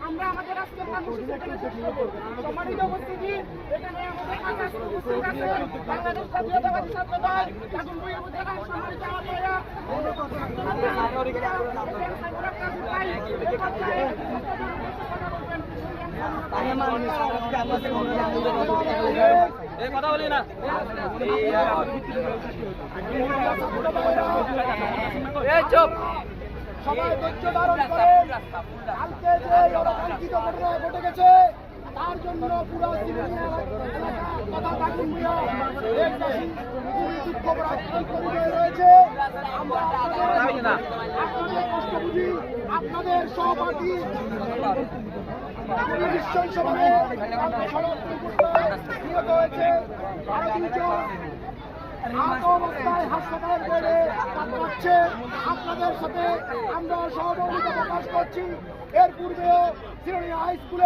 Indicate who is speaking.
Speaker 1: আমরা আমাদের আজকের কর্মসূচি এখানে শেষ করব। সম্মানিত উপস্থিতি, এখানে আমাদের কাছে উপস্থিত আছেন বাংলাদেশ জাতীয়তাবাদী ছাত্র দল গাজীপুর উপজেলার সম্মানিত আহ্বায়ক
Speaker 2: কথা বলি না চুপ
Speaker 1: সবাই ধৈর্য ধারণ করেন। কালকে যে অনাকাঙ্ক্ষিত ঘটনা ঘটে গেছে তার জন্য পুরো সিলেটিয়া এলাকা তথা গাজীপুরিয়া দেশবাসী খুবই দুঃখ রয়েছে। আমরা আপনাদের কষ্ট বুঝি, আপনাদের সহপাঠী নিহত হয়েছে, আরো দুজন আহত অবস্থায় হাসপাতালের বেডে কাতরাচ্ছে। আপনাদের সাথে আমরা সহমর্মিতা প্রকাশ করছি। এর পূর্বেও সিলেটিয়া হাই স্কুলে